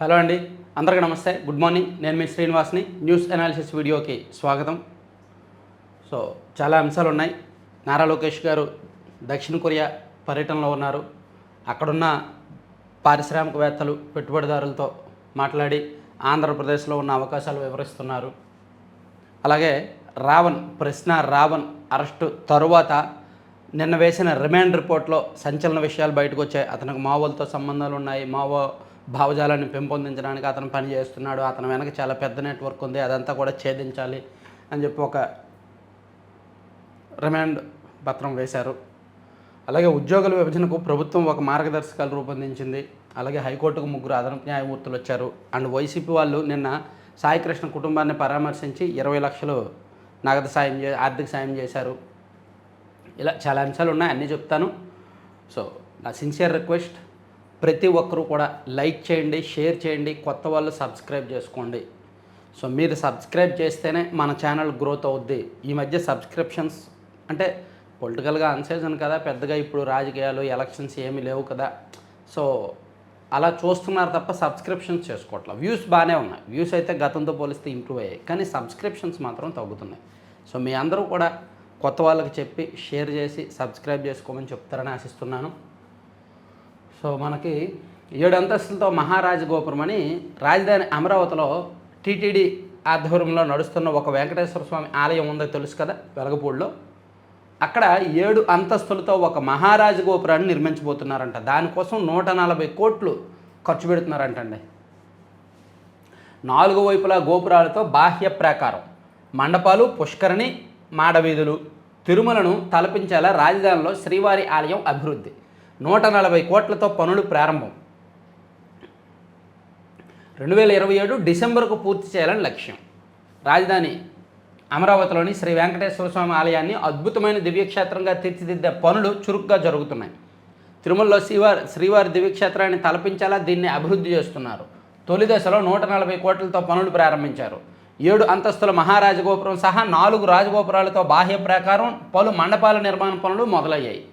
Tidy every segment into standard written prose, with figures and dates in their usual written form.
Hello అండి, అందరికీ నమస్తే, గుడ్ మార్నింగ్. నేను మీ శ్రీనివాస్ని. న్యూస్ అనాలిసిస్ వీడియోకి స్వాగతం. సో చాలా అంశాలు ఉన్నాయి. నారా లోకేష్ గారు దక్షిణ కొరియా పర్యటనలో ఉన్నారు. అక్కడున్న పారిశ్రామికవేత్తలు, పెట్టుబడిదారులతో మాట్లాడి ఆంధ్రప్రదేశ్లో ఉన్న అవకాశాలు వివరిస్తున్నారు. అలాగే రావణ్ అరెస్టు తరువాత నిన్న వేసిన రిమాండ్ రిపోర్ట్లో సంచలన విషయాలు బయటకు వచ్చాయి. అతనికి మావోలతో సంబంధాలు ఉన్నాయి, మావో భావజాలాన్ని పెంపొందించడానికి అతను పని చేస్తున్నాడు, అతని వెనక చాలా పెద్ద నెట్వర్క్ ఉంది, అదంతా కూడా ఛేదించాలి అని చెప్పి ఒక రిమాండ్ పత్రం వేశారు. అలాగే ఉద్యోగుల విభజనకు ప్రభుత్వం ఒక మార్గదర్శకాలు రూపొందించింది. అలాగే హైకోర్టుకు 3 అదనపు న్యాయమూర్తులు వచ్చారు. అండ్ వైసీపీ వాళ్ళు నిన్న సాయికృష్ణ కుటుంబాన్ని పరామర్శించి 20 లక్షలు నగదు సాయం ఆర్థిక సాయం చేశారు. ఇలా చాలా అంశాలు ఉన్నాయి, అన్నీ చెప్తాను. సో నా సిన్సియర్ రిక్వెస్ట్, ప్రతి ఒక్కరూ కూడా లైక్ చేయండి, షేర్ చేయండి, కొత్త వాళ్ళు సబ్స్క్రైబ్ చేసుకోండి. సో మీరు సబ్స్క్రైబ్ చేస్తేనే మన ఛానల్ గ్రోత్ అవుద్ది. ఈ మధ్య సబ్స్క్రిప్షన్స్ అంటే పొలిటికల్గా అన్సీజన్ కదా, పెద్దగా ఇప్పుడు రాజకీయాలు ఎలక్షన్స్ ఏమీ లేవు కదా, సో అలా చూస్తున్నారు తప్ప సబ్స్క్రిప్షన్స్ చేసుకోవట్లేదు. వ్యూస్ బాగానే ఉన్నాయి, వ్యూస్ అయితే గతంతో పోలిస్తే ఇంప్రూవ్ అయ్యాయి, కానీ సబ్స్క్రిప్షన్స్ మాత్రం తగ్గుతున్నాయి. సో మీ అందరూ కూడా కొత్త వాళ్ళకి చెప్పి షేర్ చేసి సబ్స్క్రైబ్ చేసుకోమని చెప్తారని ఆశిస్తున్నాను. సో మనకి 7 అంతస్తులతో మహారాజ గోపురం అని రాజధాని అమరావతిలో టీటీడీ ఆధ్వర్యంలో నడుస్తున్న ఒక వెంకటేశ్వర స్వామి ఆలయం ఉందో తెలుసు కదా, వెలగపూడిలో. అక్కడ 7 అంతస్తులతో ఒక మహారాజ గోపురాన్ని నిర్మించబోతున్నారంట. దానికోసం 140 కోట్లు ఖర్చు పెడుతున్నారంటండి. 4 వైపులా గోపురాలతో బాహ్య ప్రాకారం, మండపాలు, పుష్కరిణి, మాడవీధులు, తిరుమలను తలపించేలా రాజధానిలో శ్రీవారి ఆలయం అభివృద్ధి. 140 కోట్లతో పనులు ప్రారంభం. 2027 డిసెంబర్కు పూర్తి చేయాలని లక్ష్యం. రాజధాని అమరావతిలోని శ్రీ వెంకటేశ్వర స్వామి ఆలయాన్ని అద్భుతమైన దివ్యక్షేత్రంగా తీర్చిదిద్దే పనులు చురుగ్గా జరుగుతున్నాయి. తిరుమలలో శ్రీవారి దివ్యక్షేత్రాన్ని తలపించేలా దీన్ని అభివృద్ధి చేస్తున్నారు. తొలి దశలో 140 కోట్లతో పనులు ప్రారంభించారు. 7 అంతస్తుల మహారాజగోపురం సహా 4 రాజగోపురాలతో బాహ్య ప్రాకారం, పలు మండపాల నిర్మాణ పనులు మొదలయ్యాయి.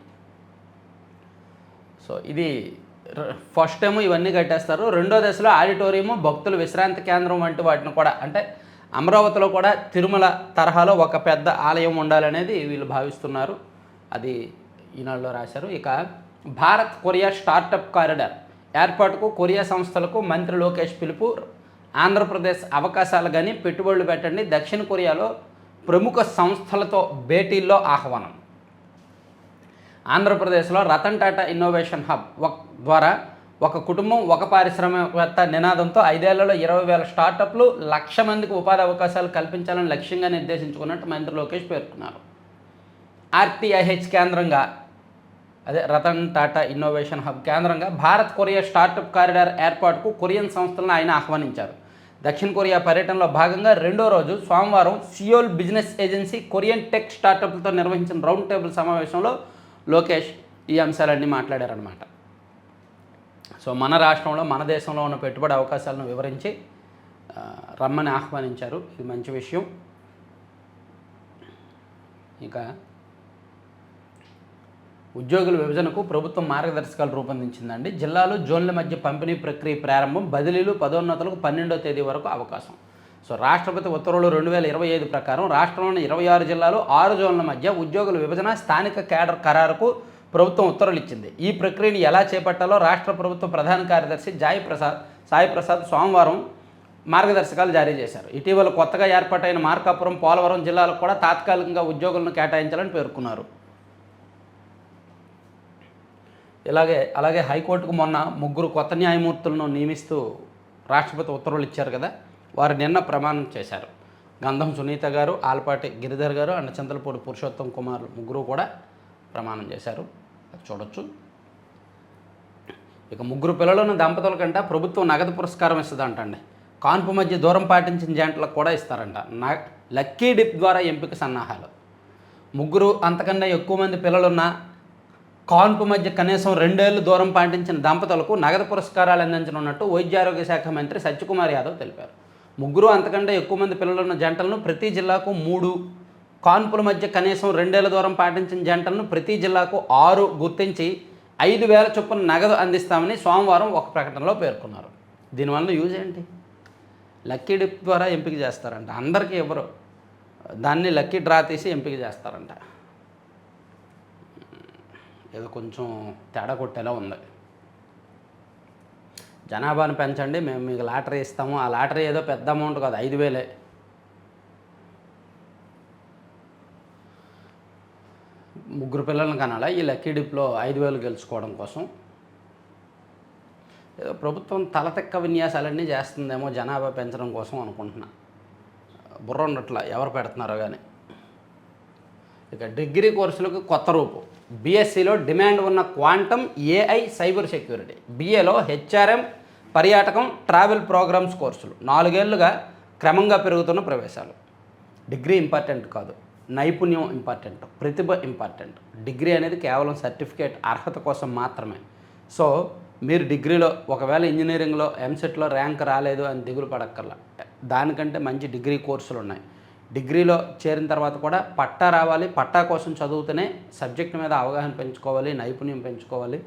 సో ఇది ఫస్ట్ టైము ఇవన్నీ కట్టేస్తారు. రెండో దశలో ఆడిటోరియము, భక్తుల విశ్రాంతి కేంద్రం వంటి వాటిని కూడా, అంటే అమరావతిలో కూడా తిరుమల తరహాలో ఒక పెద్ద ఆలయం ఉండాలనేది వీళ్ళు భావిస్తున్నారు. అది ఈనాడులో రాశారు. ఇక భారత్ కొరియా స్టార్టప్ కారిడార్ ఏర్పాటుకు కొరియా సంస్థలకు మంత్రి లోకేష్ పిలుపు. ఆంధ్రప్రదేశ్ అవకాశాలు కానీ పెట్టుబడులు పెట్టండి, దక్షిణ కొరియాలో ప్రముఖ సంస్థలతో భేటీల్లో ఆహ్వానం. ఆంధ్రప్రదేశ్లో రతన్ టాటా ఇన్నోవేషన్ హబ్ ద్వారా ఒక కుటుంబం ఒక పారిశ్రామికవేత్త నినాదంతో 5 ఏళ్లలో 20,000 స్టార్టప్లు, 1,00,000 మందికి ఉపాధి అవకాశాలు కల్పించాలని లక్ష్యంగా నిర్దేశించుకున్నట్టు మంత్రి లోకేష్ పేర్కొన్నారు. ఆర్టీఐహెచ్ కేంద్రంగా, అదే రతన్ టాటా ఇన్నోవేషన్ హబ్ కేంద్రంగా భారత్ కొరియా స్టార్టప్ కారిడార్ ఏర్పాటుకు కొరియన్ సంస్థలను ఆయన ఆహ్వానించారు. దక్షిణ కొరియా పర్యటనలో భాగంగా 2వ రోజు సోమవారం Seoul business agency Korean tech స్టార్టప్లతో నిర్వహించిన రౌండ్ టేబుల్ సమావేశంలో లోకేష్ ఈ అంశాలన్నీ మాట్లాడారనమాట. సో మన రాష్ట్రంలో, మన దేశంలో ఉన్న పెట్టుబడి అవకాశాలను వివరించి రమ్మని ఆహ్వానించారు. ఇది మంచి విషయం. ఇక ఉద్యోగుల విభజనకు ప్రభుత్వం మార్గదర్శకాలు రూపొందించిందండి. జిల్లాలు, జోన్ల మధ్య పంపిణీ ప్రక్రియ ప్రారంభం, బదిలీలు, పదోన్నతులకు 12వ తేదీ వరకు అవకాశం. సో రాష్ట్రపతి ఉత్తర్వులు 2025 ప్రకారం రాష్ట్రంలోని 26 జిల్లాలు, 6 జోన్ల మధ్య ఉద్యోగుల విభజన, స్థానిక కేడర్ ఖరారుకు ప్రభుత్వం ఉత్తర్వులు ఇచ్చింది. ఈ ప్రక్రియను ఎలా చేపట్టాలో రాష్ట్ర ప్రభుత్వ ప్రధాన కార్యదర్శి సాయి ప్రసాద్ సోమవారం మార్గదర్శకాలు జారీ చేశారు. ఇటీవల కొత్తగా ఏర్పాటైన మార్కాపురం, పోలవరం జిల్లాలకు కూడా తాత్కాలికంగా ఉద్యోగులను కేటాయించాలని పేర్కొన్నారు. అలాగే హైకోర్టుకు మొన్న 3 కొత్త న్యాయమూర్తులను నియమిస్తూ రాష్ట్రపతి ఉత్తర్వులు ఇచ్చారు కదా, వారు నిన్న ప్రమాణం చేశారు. గంధం సునీత గారు, ఆలపాటి గిరిధర్ గారు అండ్ చింతలపూడి పురుషోత్తం కుమార్ 3 కూడా ప్రమాణం చేశారు. అది చూడొచ్చు. ఇక 3 పిల్లలను దంపతుల కంటే ప్రభుత్వం నగదు పురస్కారం ఇస్తుందంటండి. కాన్పు మధ్య దూరం పాటించిన జంటలకు కూడా ఇస్తారంట. లక్కీ డిప్ ద్వారా ఎంపిక సన్నాహాలు. 3 అంతకన్నా ఎక్కువ మంది పిల్లలున్న కాన్పు మధ్య కనీసం 2 ఏళ్లు దూరం పాటించిన దంపతులకు నగదు పురస్కారాలు అందించనున్నట్టు వైద్యారోగ్య శాఖ మంత్రి సత్యకుమార్ యాదవ్ తెలిపారు. 3 అంతకంటే ఎక్కువ మంది పిల్లలున్న జంటలను ప్రతి జిల్లాకు 3, కాన్పుల మధ్య కనీసం 2 ఏళ్ల దూరం పాటించిన జంటలను ప్రతి జిల్లాకు 6 గుర్తించి 5,000 చొప్పున నగదు అందిస్తామని సోమవారం ఒక ప్రకటనలో పేర్కొన్నారు. దీనివల్ల యూజ్ ఏంటి? లక్కీ డిప్ ద్వారా ఎంపిక చేస్తారంట, అందరికీ ఎవరు దాన్ని లక్కీ డ్రా తీసి ఎంపిక చేస్తారంట. ఏదో కొంచెం తేడా కొట్టేలా ఉంది. జనాభాను పెంచండి, మేము మీకు లాటరీ ఇస్తాము. ఆ లాటరీ ఏదో పెద్ద అమౌంట్ కాదు, 5,000. ముగ్గురు పిల్లలను కనాలా ఈ లక్కీ డిప్లో 5,000 గెలుచుకోవడం కోసం? ఏదో ప్రభుత్వం తలతెక్క విన్యాసాలన్నీ చేస్తుందేమో జనాభా పెంచడం కోసం అనుకుంటున్నా. బుర్ర ఉండట్లా ఎవరు పెడుతున్నారో కానీ. ఇక డిగ్రీ కోర్సులకు కొత్త రూపు. బీఎస్సీలో డిమాండ్ ఉన్న క్వాంటమ్, ఏఐ, సైబర్ సెక్యూరిటీ. బీఏలో హెచ్ఆర్ఎం, పర్యాటకం, ట్రావెల్ ప్రోగ్రామ్స్ కోర్సులు. 4 ఏళ్లుగా క్రమంగా పెరుగుతున్న ప్రవేశాలు. డిగ్రీ ఇంపార్టెంట్ కాదు, నైపుణ్యం ఇంపార్టెంట్, ప్రతిభ ఇంపార్టెంట్. డిగ్రీ అనేది కేవలం సర్టిఫికేట్, అర్హత కోసం మాత్రమే. సో మీరు డిగ్రీలో ఒకవేళ ఇంజనీరింగ్లో ఎంసెట్లో ర్యాంక్ రాలేదు అని దిగులు పడక్కర్లా. దానికంటే మంచి డిగ్రీ కోర్సులు ఉన్నాయి. డిగ్రీలో చేరిన తర్వాత కూడా పట్టా రావాలి. పట్టా కోసం చదువుతూనే సబ్జెక్ట్ మీద అవగాహన పెంచుకోవాలి, నైపుణ్యం పెంచుకోవాలి.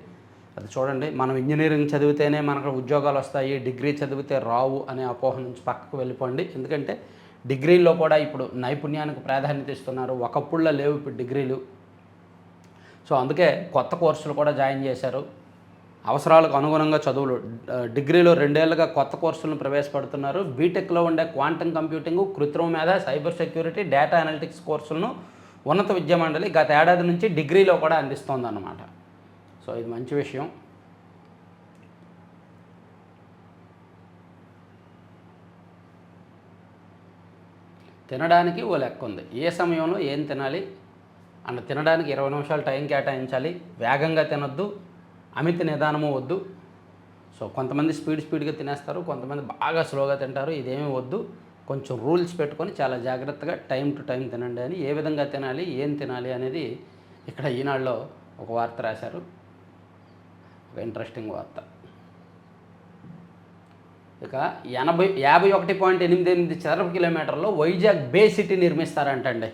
అది చూడండి, మనం ఇంజనీరింగ్ చదివితేనే మనకు ఉద్యోగాలు వస్తాయి, డిగ్రీ చదివితే రావు అనే అపోహ నుంచి పక్కకు వెళ్ళిపోండి. ఎందుకంటే డిగ్రీల్లో కూడా ఇప్పుడు నైపుణ్యానికి ప్రాధాన్యత ఇస్తున్నారు. ఒకప్పుడులో లేవు ఇప్పుడు డిగ్రీలు. సో అందుకే కొత్త కోర్సులు కూడా జాయిన్ చేశారు. అవసరాలకు అనుగుణంగా చదువులు. డిగ్రీలో 2 ఏళ్లుగా కొత్త కోర్సులను ప్రవేశపెడుతున్నారు. బీటెక్లో ఉండే క్వాంటమ్ కంప్యూటింగ్, కృత్రిమ మేధ, సైబర్ సెక్యూరిటీ, డేటా అనలిటిక్స్ కోర్సులను ఉన్నత విద్యా మండలి గత ఏడాది నుంచి డిగ్రీలో కూడా అందిస్తోందన్నమాట. సో ఇది మంచి విషయం. తినడానికి ఓ లెక్క ఉంది. ఏ సమయంలో ఏం తినాలి అన్న, తినడానికి 20 నిమిషాలు టైం కేటాయించాలి. వేగంగా తినొద్దు, అమిత నిదానము వద్దు. సో కొంతమంది స్పీడ్గా తినేస్తారు, కొంతమంది బాగా స్లోగా తింటారు. ఇదేమీ వద్దు. కొంచెం రూల్స్ పెట్టుకొని చాలా జాగ్రత్తగా టైం టు టైం తినండి అని. ఏ విధంగా తినాలి, ఏం తినాలి అనేది ఇక్కడ ఈనాడులో ఒక వార్త రాశారు. ఒక ఇంట్రెస్టింగ్ వార్త. ఇక 51.88 చదరపు కిలోమీటర్లో వైజాగ్ బే సిటీ నిర్మిస్తారంటండి.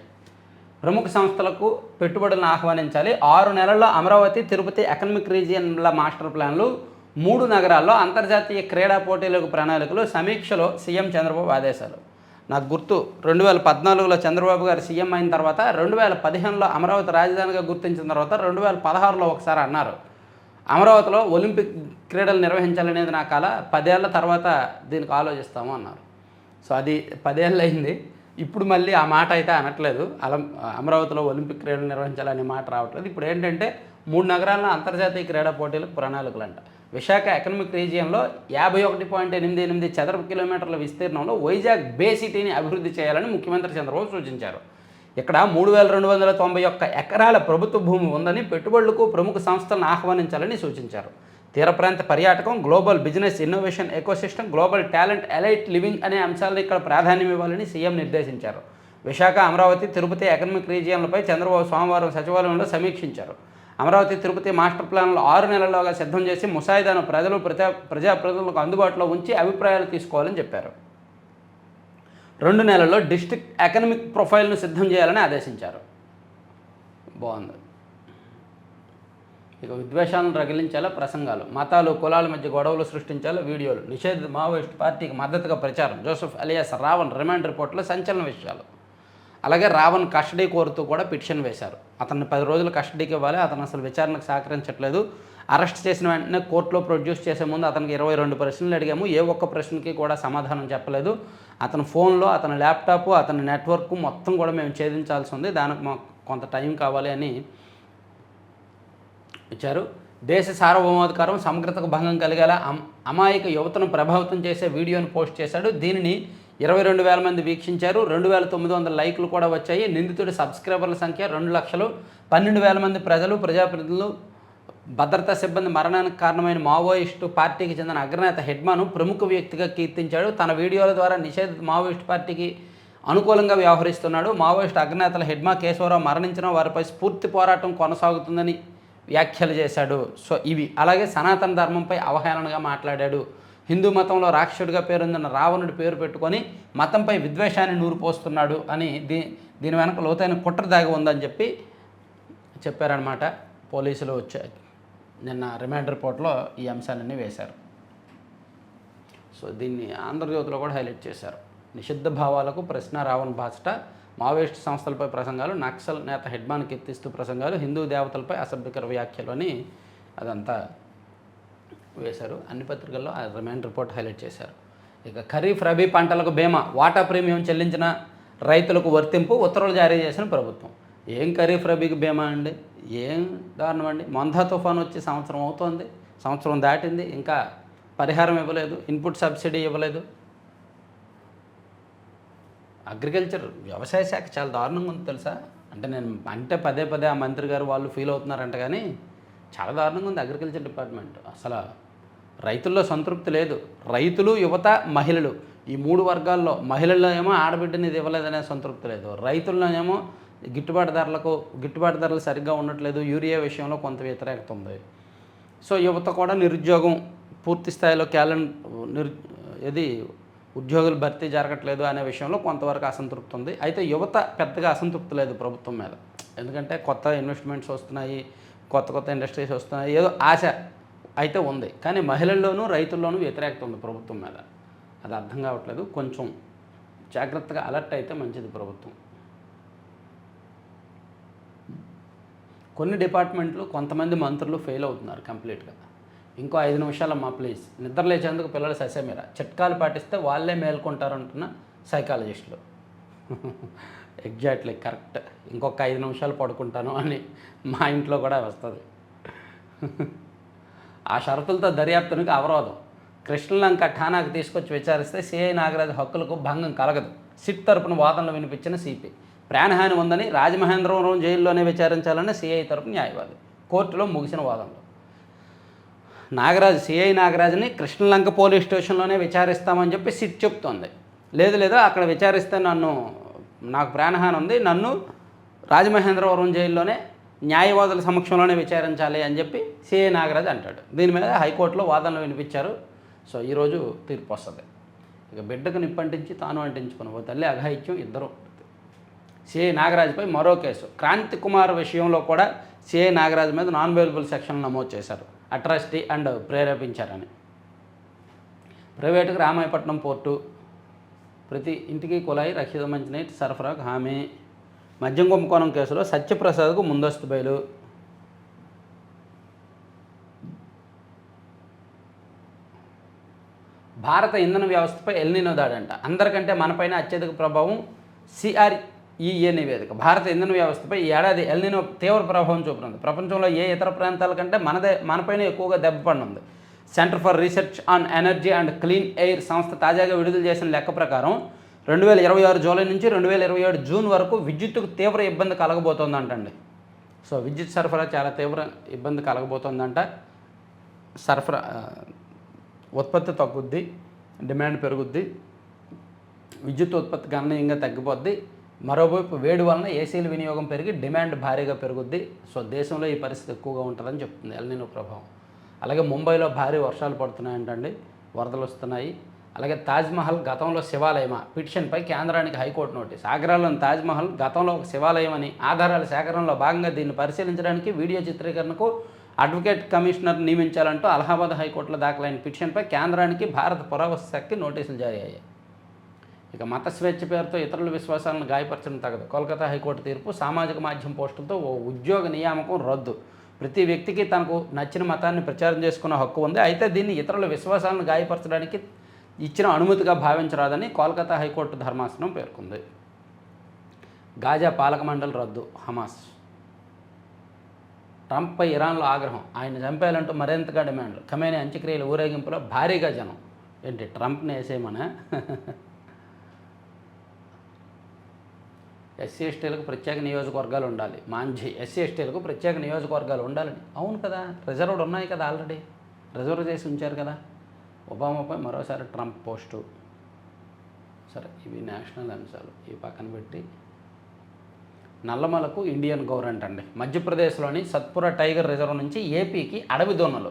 ప్రముఖ సంస్థలకు పెట్టుబడులను ఆహ్వానించాలి. 6 నెలల్లో అమరావతి, తిరుపతి ఎకనామిక్ రీజియన్ల మాస్టర్ ప్లాన్లు. 3 నగరాల్లో అంతర్జాతీయ క్రీడా పోటీలకు ప్రణాళికలు. సమీక్షలో సీఎం చంద్రబాబు ఆదేశాలు. నాకు గుర్తు, 2014లో చంద్రబాబు గారు సీఎం అయిన తర్వాత, 2015లో అమరావతి రాజధానిగా గుర్తించిన తర్వాత, 2016లో ఒకసారి అన్నారు అమరావతిలో ఒలింపిక్ క్రీడలు నిర్వహించాలనేది నా కల, 10 ఏళ్ల తర్వాత దీనికి ఆలోచిస్తాము అన్నారు. సో అది 10 ఏళ్ళు అయింది. ఇప్పుడు మళ్ళీ ఆ మాట అయితే అనట్లేదు. అమరావతిలో ఒలింపిక్ క్రీడలు నిర్వహించాలనే మాట రావట్లేదు. ఇప్పుడు ఏంటంటే 3 నగరాల్లో అంతర్జాతీయ క్రీడా పోటీలకు ప్రణాళికలు అంట. విశాఖ ఎకనామిక్ రీజియన్లో 51.88 చదరపు కిలోమీటర్ల విస్తీర్ణంలో వైజాగ్ బే సిటీని అభివృద్ధి చేయాలని ముఖ్యమంత్రి చంద్రబాబు సూచించారు. ఇక్కడ 3,291 ఎకరాల ప్రభుత్వ భూమి ఉందని, పెట్టుబడులకు ప్రముఖ సంస్థలను ఆహ్వానించాలని సూచించారు. తీర ప్రాంత పర్యాటకం, global business innovation ecosystem, global talent, elite living అనే అంశాలను ఇక్కడ ప్రాధాన్యం ఇవ్వాలని సీఎం నిర్దేశించారు. విశాఖ, అమరావతి, తిరుపతి ఎకనామిక్ రీజియన్లపై చంద్రబాబు సోమవారం సచివాలయంలో సమీక్షించారు. అమరావతి, తిరుపతి మాస్టర్ ప్లాన్లు 6 నెలల్లోగా సిద్ధం చేసి ముసాయిదాను ప్రజాప్రతినిధులకు అందుబాటులో ఉంచి అభిప్రాయాలు తీసుకోవాలని చెప్పారు. 2 నెలల్లో డిస్ట్రిక్ట్ ఎకనామిక్ ప్రొఫైల్ను సిద్ధం చేయాలని ఆదేశించారు. బాగుంది. ఇక విద్వేషాలను రగిలించేలా ప్రసంగాలు, మతాలు, కులాల మధ్య గొడవలు సృష్టించేలా వీడియోలు, నిషేధిత మావోయిస్ట్ పార్టీకి మద్దతుగా ప్రచారం. జోసెఫ్ అలియాస్ రావణ్ రిమాండ్ రిపోర్టులో సంచలన విషయాలు. అలాగే రావణ్ కస్టడీ కోరుతూ కూడా పిటిషన్ వేశారు. అతన్ని 10 రోజులు కస్టడీకి ఇవ్వాలి, అతను అసలు విచారణకు సహకరించట్లేదు. అరెస్ట్ చేసిన వెంటనే కోర్టులో ప్రొడ్యూస్ చేసే ముందు అతనికి 22 ప్రశ్నలు అడిగాము. ఏ ఒక్క ప్రశ్నకి కూడా సమాధానం చెప్పలేదు. అతని ఫోన్లో, అతని ల్యాప్టాప్, అతని నెట్వర్క్ మొత్తం కూడా మేము ఛేదించాల్సి ఉంది, దానికి మాకు కొంత టైం కావాలి అని ఇచ్చారు. దేశ సార్వభౌమాధికారం, సమగ్రతకు భంగం కలిగేలా అమాయక యువతను ప్రభావితం చేసే వీడియోను పోస్ట్ చేశాడు. దీనిని 22,000 మంది వీక్షించారు. 2,900 లైక్లు కూడా వచ్చాయి. నిందితుడి సబ్స్క్రైబర్ల సంఖ్య 2 లక్షలు. 12,000 మంది ప్రజలు, ప్రజాప్రతినిధులు. భద్రతా సిబ్బంది మరణానికి కారణమైన మావోయిస్టు పార్టీకి చెందిన అగ్రనేత హెడ్మాను ప్రముఖ వ్యక్తిగా కీర్తించాడు. తన వీడియోల ద్వారా నిషేధిత మావోయిస్టు పార్టీకి అనుకూలంగా వ్యవహరిస్తున్నాడు. మావోయిస్టు అగ్రనేతల హెడ్మా కేశవరావు మరణించిన వారిపై స్ఫూర్తి పోరాటం కొనసాగుతుందని వ్యాఖ్యలు చేశాడు. సో ఇవి. అలాగే సనాతన ధర్మంపై అవహేళనగా మాట్లాడాడు. హిందూ మతంలో రాక్షసుడిగా పేరొందిన రావణుడి పేరు పెట్టుకొని మతంపై విద్వేషాన్ని నూరిపోస్తున్నాడు అని దీని వెనక లోతైన కుట్ర దాగి ఉందని చెప్పారనమాట. పోలీసులు నిన్న రిమాండ్ రిపోర్ట్లో ఈ అంశాలన్నీ వేశారు. సో దీన్ని ఆంధ్రజ్యోతిలో కూడా హైలైట్ చేశారు. నిషిద్ధ భావాలకు ప్రశ్న రావణ బాచట, మావోయిస్టు సంస్థలపై ప్రసంగాలు, నక్సల్ నేత హెడ్మాన్కి ఎత్తిస్తూ ప్రసంగాలు, హిందూ దేవతలపై అసభ్యకర వ్యాఖ్యలు అని అదంతా వేశారు. అన్ని పత్రికల్లో ఆ రిమైండ్ రిపోర్ట్ హైలైట్ చేశారు. ఇక ఖరీఫ్ రబీ పంటలకు బీమా, వాటా ప్రీమియం చెల్లించిన రైతులకు వర్తింపు, ఉత్తర్వులు జారీ చేసిన ప్రభుత్వం. ఏం ఖరీఫ్ రబీకి బీమా అండి, ఏం దారుణం అండి. మొందా తుఫాన్ వచ్చి సంవత్సరం అవుతోంది, సంవత్సరం దాటింది, ఇంకా పరిహారం ఇవ్వలేదు, ఇన్పుట్ సబ్సిడీ ఇవ్వలేదు. అగ్రికల్చర్ వ్యవసాయ శాఖ చాలా దారుణంగా ఉంది తెలుసా. అంటే పదే పదే ఆ మంత్రి గారు వాళ్ళు ఫీల్ అవుతున్నారంట, కానీ చాలా దారుణంగా ఉంది అగ్రికల్చర్ డిపార్ట్మెంట్. అసలు రైతుల్లో సంతృప్తి లేదు. రైతులు, యువత, మహిళలు ఈ 3 వర్గాల్లో మహిళల్లో ఏమో ఆడబిడ్డని ఇది ఇవ్వలేదనే సంతృప్తి లేదు, రైతుల్లో ఏమో గిట్టుబాటు ధరలు సరిగ్గా ఉండట్లేదు, యూరియా విషయంలో కొంత వ్యతిరేకత ఉంది. సో యువత కూడా నిరుద్యోగం పూర్తి స్థాయిలో ఉద్యోగులు భర్తీ జరగట్లేదు అనే విషయంలో కొంతవరకు అసంతృప్తి ఉంది. అయితే యువత పెద్దగా అసంతృప్తి లేదు ప్రభుత్వం మీద, ఎందుకంటే కొత్త ఇన్వెస్ట్మెంట్స్ వస్తున్నాయి, కొత్త ఇండస్ట్రీస్ వస్తున్నాయి, ఏదో ఆశ అయితే ఉంది. కానీ మహిళల్లోనూ రైతుల్లోనూ వ్యతిరేకత ఉంది ప్రభుత్వం మీద. అది అర్థం కావట్లేదు. కొంచెం జాగ్రత్తగా అలర్ట్ అయితే మంచిది ప్రభుత్వం. కొన్ని డిపార్ట్మెంట్లు కొంతమంది మంత్రులు ఫెయిల్ అవుతున్నారు కంప్లీట్గా. ఇంకో 5 నిమిషాలమ్మా ప్లీజ్, నిద్ర లేచేందుకు పిల్లలు ససేమిరా, చిట్కాలు పాటిస్తే వాళ్ళే మేల్కొంటారంటున్న సైకాలజిస్టులు. Exactly correct. ఇంకొక 5 నిమిషాలు పడుకుంటాను అని మా ఇంట్లో కూడా వస్తుంది. ఆ షరతులతో దర్యాప్తునికి అవరోధం. కృష్ణలంక ఠానాకు తీసుకొచ్చి విచారిస్తే సిఐ నాగరాజు హక్కులకు భంగం కలగదు. సిట్ తరపున వాదనలు వినిపించిన సిపి. ప్రాణహాని ఉందని రాజమహేంద్రవరం జైల్లోనే విచారించాలని సిఐ తరపు న్యాయవాది. కోర్టులో ముగిసిన వాదనలు. సిఐ నాగరాజుని కృష్ణలంక పోలీస్ స్టేషన్లోనే విచారిస్తామని చెప్పి సిట్ చెప్తోంది. లేదు అక్కడ విచారిస్తే నాకు ప్రాణహాని ఉంది, నన్ను రాజమహేంద్రవరం జైల్లోనే న్యాయవాదుల సమక్షంలోనే విచారించాలి అని చెప్పి సిఐ నాగరాజు అంటాడు. దీని మీద హైకోర్టులో వాదనలు వినిపించారు. సో ఈరోజు తీర్పు వస్తుంది. ఇక బిడ్డకు నిప్పంటించి తాను అంటించుకుని ఓ తల్లి అఘాయిత్యం ఇద్దరు. సిఐ నాగరాజుపై మరో కేసు. క్రాంతి కుమార్ విషయంలో కూడా సిఐ నాగరాజు మీద నాన్ అవైలబుల్ సెక్షన్ నమోదు చేశారు. అట్రాసిటీ అండ్ ప్రేరేపించారని. ప్రైవేటుకు రామాయపట్నం పోర్టు, ప్రతి ఇంటికి కుళాయి, రక్షిత మంచినీటి సరఫరాకు హామీ. మద్యం కుంభకోణం కేసులో సత్యప్రసాద్కు ముందస్తు బెయిలు. భారత ఇంధన వ్యవస్థపై ఎల్నినో దాడంట. అందరికంటే మనపైన అత్యధిక ప్రభావం CREA నివేదిక. భారత ఇంధన వ్యవస్థపై ఈ ఏడాది ఎల్నినో తీవ్ర ప్రభావం చూపుతుంది. ప్రపంచంలో ఏ ఇతర ప్రాంతాల కంటే మనపైన ఎక్కువగా దెబ్బపడినుంది. Centre for research on energy and clean air సంస్థ తాజాగా విడుదల చేసిన లెక్క ప్రకారం 2026 జూలై నుంచి 2027 జూన్ వరకు విద్యుత్తుకు తీవ్ర ఇబ్బంది కలగబోతోందంటండి. సో విద్యుత్ సరఫరా చాలా తీవ్ర ఇబ్బంది కలగబోతోందంట. ఉత్పత్తి తగ్గుద్ది, డిమాండ్ పెరుగుద్ది, విద్యుత్ ఉత్పత్తి గణనీయంగా తగ్గిపోద్ది. మరోవైపు వేడి వలన ఏసీల వినియోగం పెరిగి డిమాండ్ భారీగా పెరుగుద్ది. సో దేశంలో ఈ పరిస్థితి ఎక్కువగా ఉంటుందని చెప్తుంది ఎల్నినో ప్రభావం. అలాగే ముంబైలో భారీ వర్షాలు పడుతున్నాయంటండి, వరదలు వస్తున్నాయి. అలాగే తాజ్మహల్ గతంలో శివాలయమా పిటిషన్పై కేంద్రానికి హైకోర్టు నోటీస్. ఆగ్రాలోని తాజ్మహల్ గతంలో ఒక శివాలయం అని ఆధారాల సేకరణలో భాగంగా దీన్ని పరిశీలించడానికి వీడియో చిత్రీకరణకు అడ్వకేట్ కమిషనర్ నియమించాలంటూ అలహాబాద్ హైకోర్టులో దాఖలైన పిటిషన్పై కేంద్రానికి భారత పురావస్తు శాఖకి నోటీసులు జారీ అయ్యాయి. ఇక మత స్వేచ్ఛ పేరుతో ఇతరుల విశ్వాసాలను గాయపరచడం తగదు. కోల్కతా హైకోర్టు తీర్పు. సామాజిక మాధ్యమం పోస్టులతో ఓ ఉద్యోగ నియామకం రద్దు. ప్రతి వ్యక్తికి తనకు నచ్చిన మతాన్ని ప్రచారం చేసుకునే హక్కు ఉంది. అయితే దీన్ని ఇతరుల విశ్వాసాలను గాయపరచడానికి ఇచ్చిన అనుమతిగా భావించరాదని కోల్కతా హైకోర్టు ధర్మాసనం పేర్కొంది. గాజా పాలక మండలి రద్దు. హమాస్. ట్రంప్పై ఇరాన్లో ఆగ్రహం. ఆయన చంపేయాలంటూ మరింతగా డిమాండ్లు. ఖమేనీ అంత్యక్రియల ఊరేగింపులో భారీగా జనం. ఏంటి ట్రంప్ని వేసేయమనా? ఎస్సీ ఎస్టీలకు ప్రత్యేక నియోజకవర్గాలు ఉండాలి. మాంఝీ. ఎస్సీ ఎస్టీలకు ప్రత్యేక నియోజకవర్గాలు ఉండాలని. అవును కదా, రిజర్వ్డ్ ఉన్నాయి కదా, ఆల్రెడీ రిజర్వ్ చేసి ఉంచారు కదా. ఒబామాపై మరోసారి ట్రంప్ పోస్టు. సరే, ఇవి నేషనల్ అంశాలు ఈ పక్కన పెట్టి నల్లమలకు ఇండియన్ గవర్నమెంట్ అండి. మధ్యప్రదేశ్లోని సత్పురా టైగర్ రిజర్వ్ నుంచి ఏపీకి అడవి దొన్నలు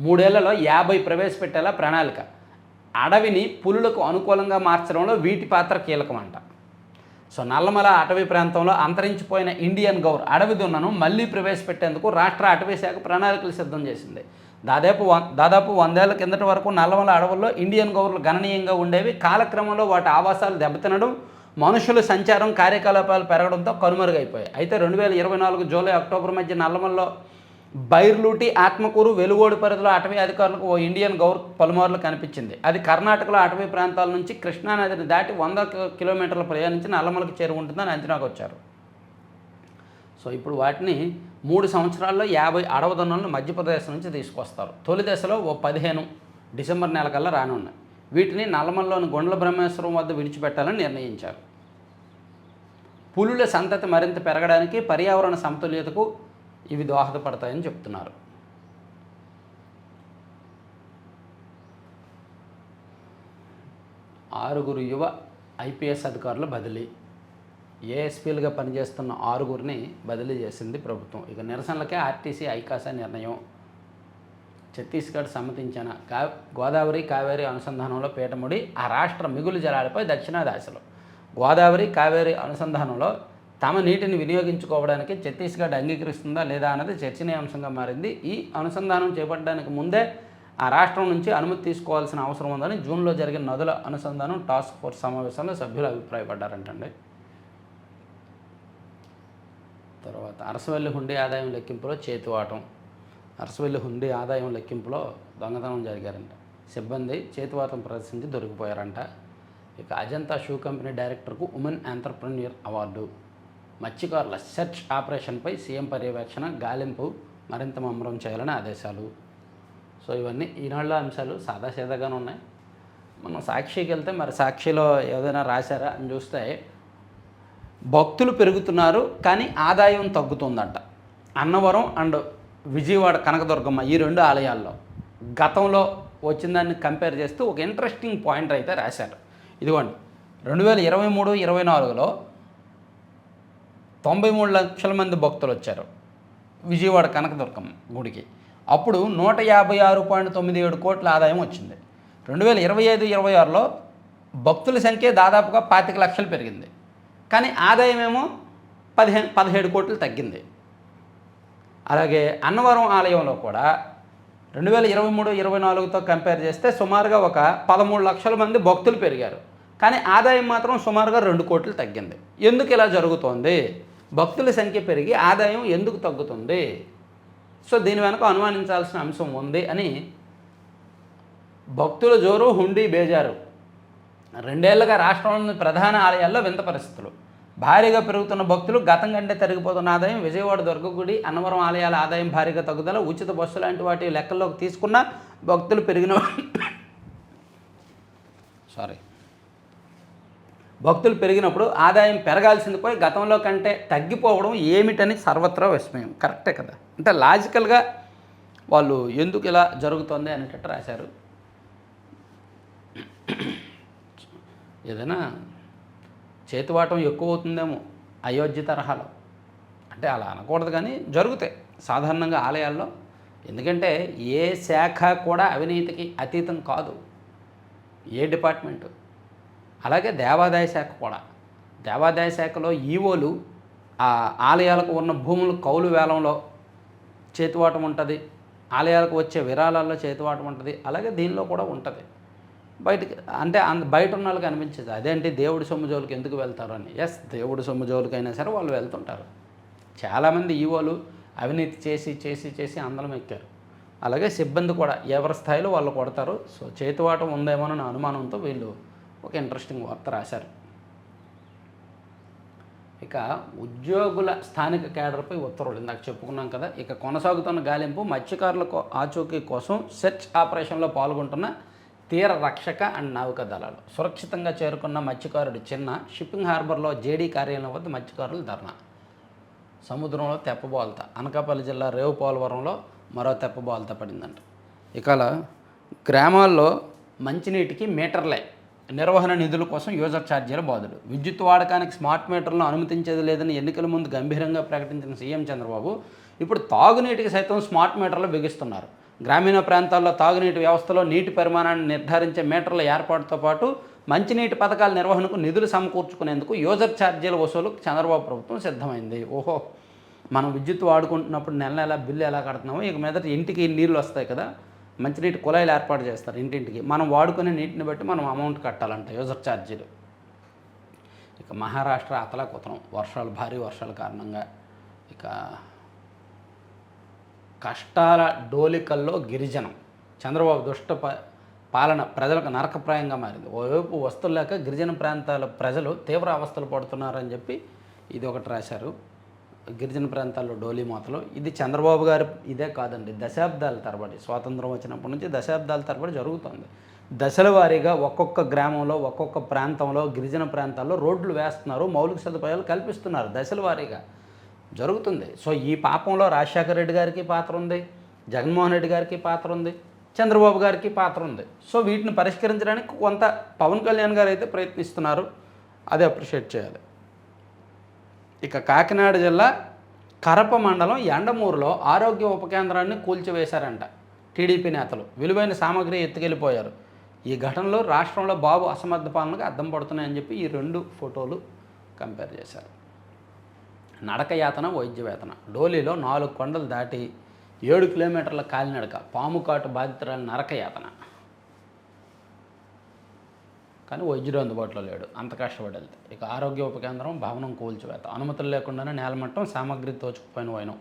3 ఏళ్లలో 50 ప్రవేశపెట్టేలా ప్రణాళిక. అడవిని పులులకు అనుకూలంగా మార్చడంలో వీటి పాత్ర కీలకమంట. సో నల్లమల అటవీ ప్రాంతంలో అంతరించిపోయిన ఇండియన్ గౌర్ అడవి దున్నను మళ్లీ ప్రవేశపెట్టేందుకు రాష్ట్ర అటవీ శాఖ ప్రణాళికలు సిద్ధం చేసింది. దాదాపు 100 ఏళ్ల కిందటి వరకు నల్లమల అడవుల్లో ఇండియన్ గౌర్లు గణనీయంగా ఉండేవి. కాలక్రమంలో వాటి ఆవాసాలు దెబ్బతినడం, మనుషుల సంచారం కార్యకలాపాలు పెరగడంతో కనుమరుగైపోయాయి. అయితే 2024 జూలై అక్టోబర్ మధ్య నల్లమల్లో బైర్లూటి, ఆత్మకూరు, వెలుగోడు పరిధిలో అటవీ అధికారులకు ఓ ఇండియన్ గౌర్ పలుమార్లు కనిపించింది. అది కర్ణాటకలో అటవీ ప్రాంతాల నుంచి కృష్ణానదిని దాటి 100 కిలోమీటర్లు ప్రయాణించి నల్లమలకి చేరుకుంటుందని అంచనాకు వచ్చారు. సో ఇప్పుడు వాటిని 3 సంవత్సరాల్లో 50 అడవదొన్నలను మధ్యప్రదేశ్ నుంచి తీసుకొస్తారు. తొలి దశలో ఓ 15 డిసెంబర్ నెల కల్లా రానున్నాయి. వీటిని నల్లమల్లోని గొండ్ల బ్రహ్మేశ్వరం వద్ద విడిచిపెట్టాలని నిర్ణయించారు. పులుల సంతతి మరింత పెరగడానికి, పర్యావరణ సమతుల్యతకు ఇవి దోహదపడతాయని చెప్తున్నారు. ఆరుగురు యువ ఐపీఎస్ అధికారులు బదిలీ. ఏఎస్పీలుగా పనిచేస్తున్న 6గురిని బదిలీ చేసింది ప్రభుత్వం. ఇక నిరసనలకే ఆర్టీసీ ఐకాసా నిర్ణయం. ఛత్తీస్గఢ్ సమ్మతించిన గోదావరి కావేరీ అనుసంధానంలో పీఠముడి ఆ రాష్ట్ర మిగులు జలాలపై దక్షిణాది ఆశలు. గోదావరి కావేరీ అనుసంధానంలో తమ నీటిని వినియోగించుకోవడానికి ఛత్తీస్గఢ్ అంగీకరిస్తుందా లేదా అన్నది చర్చనీయాంశంగా మారింది. ఈ అనుసంధానం చేపట్టడానికి ముందే ఆ రాష్ట్రం నుంచి అనుమతి తీసుకోవాల్సిన అవసరం ఉందని జూన్లో జరిగిన నదుల అనుసంధానం టాస్క్ ఫోర్స్ సమావేశంలో సభ్యులు అభిప్రాయపడ్డారంటండి. తర్వాత అరసవల్లి హుండీ ఆదాయం లెక్కింపులో చేతివాటం. అరసవల్లి హుండీ ఆదాయం లెక్కింపులో దొంగతనం జరిగారంట. సిబ్బంది చేతివాటం ప్రదర్శించి దొరికిపోయారంట. ఇక అజంతా షూ కంపెనీ డైరెక్టర్కు ఉమెన్ ఎంటర్ప్రెన్యూర్ అవార్డు. మత్స్యకారుల సెర్చ్ ఆపరేషన్పై సీఎం పర్యవేక్షణ, గాలింపు మరింత ముమ్మరం చేయాలని ఆదేశాలు. సో ఇవన్నీ ఈనాళ్ళ అంశాలు సాదాసీదాగానే ఉన్నాయి. మనం సాక్షికి వెళ్తే మరి సాక్షిలో ఏదైనా రాశారా అని చూస్తే భక్తులు పెరుగుతున్నారు కానీ ఆదాయం తగ్గుతుందంట. అన్నవరం అండ్ విజయవాడ కనకదుర్గమ్మ ఈ 2 ఆలయాల్లో గతంలో వచ్చిన దాన్ని కంపేర్ చేస్తూ ఒక ఇంట్రెస్టింగ్ పాయింట్ అయితే రాశారు. ఇదిగోండి, 2023-24లో 93 లక్షల మంది భక్తులు వచ్చారు విజయవాడ కనకదుర్గమ్మ గుడికి. అప్పుడు 156.97 కోట్ల ఆదాయం వచ్చింది. 2025-26లో భక్తుల సంఖ్య దాదాపుగా 25 లక్షలు పెరిగింది కానీ ఆదాయం ఏమో 17 కోట్లు తగ్గింది. అలాగే అన్నవరం ఆలయంలో కూడా 2023-24తో కంపేర్ చేస్తే సుమారుగా ఒక 13 లక్షల మంది భక్తులు పెరిగారు కానీ ఆదాయం మాత్రం సుమారుగా 2 కోట్లు తగ్గింది. ఎందుకు ఇలా జరుగుతోంది? భక్తుల సంఖ్య పెరిగి ఆదాయం ఎందుకు తగ్గుతుంది? సో దీని వెనక అనుమానించాల్సిన అంశం ఉంది అని భక్తుల జోరు, హుండీ బేజారు. 2 ఏళ్లుగా రాష్ట్రంలోని ప్రధాన ఆలయాల్లో వింత పరిస్థితులు. భారీగా పెరుగుతున్న భక్తులు, గతం కంటే తరిగిపోతున్న ఆదాయం, విజయవాడ దుర్గగుడి, అన్నవరం ఆలయాల ఆదాయం భారీగా తగ్గుదల, ఉచిత బస్సు లాంటి వాటి లెక్కల్లోకి తీసుకున్న భక్తులు పెరిగినప్పుడు ఆదాయం పెరగాల్సింది పోయి గతంలో కంటే తగ్గిపోవడం ఏమిటని సర్వత్రా విస్మయం. కరెక్టే కదా? అంటే లాజికల్గా వాళ్ళు ఎందుకు ఇలా జరుగుతుంది అనేటట్టు రాశారు. ఏదైనా చేతివాటం ఎక్కువ అవుతుందేమో అయోధ్య తరహాలో, అంటే అలా అనకూడదు కానీ జరుగుతాయి సాధారణంగా ఆలయాల్లో. ఎందుకంటే ఏ శాఖ కూడా అవినీతికి అతీతం కాదు, ఏ డిపార్ట్మెంటు. అలాగే దేవాదాయ శాఖ కూడా. దేవాదాయ శాఖలో ఈవోలు ఆ ఆలయాలకు ఉన్న భూములు కౌలు వేలంలో చేతివాటం ఉంటుంది, ఆలయాలకు వచ్చే విరాళాల్లో చేతివాటం ఉంటుంది. అలాగే దీనిలో కూడా ఉంటుంది. బయటికి అంటే బయట ఉన్న వాళ్ళకి అనిపించేది అదేంటి దేవుడి సొమ్ము జోలికి ఎందుకు వెళ్తారు అని. ఎస్, దేవుడి సొమ్ము జోలికైనా సరే వాళ్ళు వెళ్తుంటారు. చాలామంది ఈవోలు అవినీతి చేసి చేసి చేసి అందలం ఎక్కారు. అలాగే సిబ్బంది కూడా ఎవరి స్థాయిలో వాళ్ళు కొడతారు. సో చేతివాటం ఉందేమోనన్న అనుమానంతో వీళ్ళు ఒక ఇంట్రెస్టింగ్ వార్త రాశారు. ఇక ఉద్యోగుల స్థానిక కేడర్పై ఉత్తర్వులు ఇందాక చెప్పుకున్నాం కదా. ఇక కొనసాగుతున్న గాలింపు, మత్స్యకారులకు ఆచూకీ కోసం సెర్చ్ ఆపరేషన్లో పాల్గొంటున్న తీర రక్షక అండ్ నావికా దళాలు. సురక్షితంగా చేరుకున్న మత్స్యకారుడు చిన్న షిప్పింగ్ హార్బర్లో జేడీ కార్యాలయం వద్ద మత్స్యకారులు ధర్నా. సముద్రంలో తెప్పబోల్తా. అనకాపల్లి జిల్లా రేవుపోలవరంలో మరో తెప్పబోల్తా పడిందంట. ఇక గ్రామాల్లో మంచినీటికి మీటర్లే, నిర్వహణ నిధుల కోసం యూజర్ ఛార్జీల బాధలు. విద్యుత్ వాడకానికి స్మార్ట్ మీటర్లను అనుమతించేది లేదని ఎన్నికల ముందు గంభీరంగా ప్రకటించిన సీఎం చంద్రబాబు ఇప్పుడు తాగునీటికి సైతం స్మార్ట్ మీటర్లు బిగిస్తున్నారు. గ్రామీణ ప్రాంతాల్లో తాగునీటి వ్యవస్థలో నీటి పరిమాణాన్ని నిర్ధారించే మీటర్ల ఏర్పాటుతో పాటు మంచినీటి పథకాల నిర్వహణకు నిధులు సమకూర్చుకునేందుకు యూజర్ ఛార్జీల వసూలుకు చంద్రబాబు ప్రభుత్వం సిద్ధమైంది. ఓహో, మనం విద్యుత్ వాడుకుంటున్నప్పుడు నెల నెల బిల్లు ఎలా కడుతున్నామో ఇక మీదట ఇంటికి నీళ్ళు వస్తాయి కదా, మంచినీటి కుళాయిలు ఏర్పాటు చేస్తారు ఇంటింటికి. మనం వాడుకునే నీటిని బట్టి మనం అమౌంట్ కట్టాలంట, యూజర్ ఛార్జీలు. ఇక మహారాష్ట్ర అతలాకుతలం, భారీ వర్షాల కారణంగా ఇక కష్టాల డోలికల్లో గిరిజనం. చంద్రబాబు దుష్ట పాలన ప్రజలకు నరకప్రాయంగా మారింది. ఓవైపు వస్తువులు లేక గిరిజన ప్రాంతాల ప్రజలు తీవ్ర అవస్థలు పడుతున్నారని చెప్పి ఇది ఒకటి రాశారు. గిరిజన ప్రాంతాల్లో డోలీ మోతలు. ఇది చంద్రబాబు గారు ఇదే కాదండి, దశాబ్దాల తరబడి, స్వాతంత్రం వచ్చినప్పటి నుంచి దశాబ్దాల తరబడి జరుగుతుంది. దశల వారీగా ఒక్కొక్క గ్రామంలో ఒక్కొక్క ప్రాంతంలో గిరిజన ప్రాంతాల్లో రోడ్లు వేస్తున్నారు, మౌలిక సదుపాయాలు కల్పిస్తున్నారు, దశల వారీగా జరుగుతుంది. సో ఈ పాపంలో రాజశేఖర రెడ్డి గారికి పాత్ర ఉంది, జగన్మోహన్ రెడ్డి గారికి పాత్ర ఉంది, చంద్రబాబు గారికి పాత్ర ఉంది. సో వీటిని పరిష్కరించడానికి కొంత పవన్ కళ్యాణ్ గారు అయితే ప్రయత్నిస్తున్నారు, అది అప్రిషియేట్ చేయాలి. ఇక కాకినాడ జిల్లా కరప మండలం ఎండమూరులో ఆరోగ్య ఉప కేంద్రాన్ని కూల్చివేశారంట టీడీపీ నేతలు. విలువైన సామాగ్రి ఎత్తుకెళ్ళిపోయారు. ఈ ఘటనలో రాష్ట్రంలో బాబు అసమర్థ పాలనకు అద్దం పడుతున్నాయని చెప్పి ఈ 2 ఫోటోలు కంపేర్ చేశారు. నడక యాతన, వైద్య వేతన. డోలీలో 4 కొండలు దాటి 7 కిలోమీటర్ల కాలినడక, పాము కాటు బాధితురాలు నరక యాతన. కానీ వైద్యుడు అందుబాటులో లేడు, అంత కష్టపడి వెళ్తే. ఇక ఆరోగ్య ఉప కేంద్రం భవనం కూల్చివేత, అనుమతులు లేకుండానే నేలమట్టం, సామగ్రి తోచుకుపోయిన వైనం.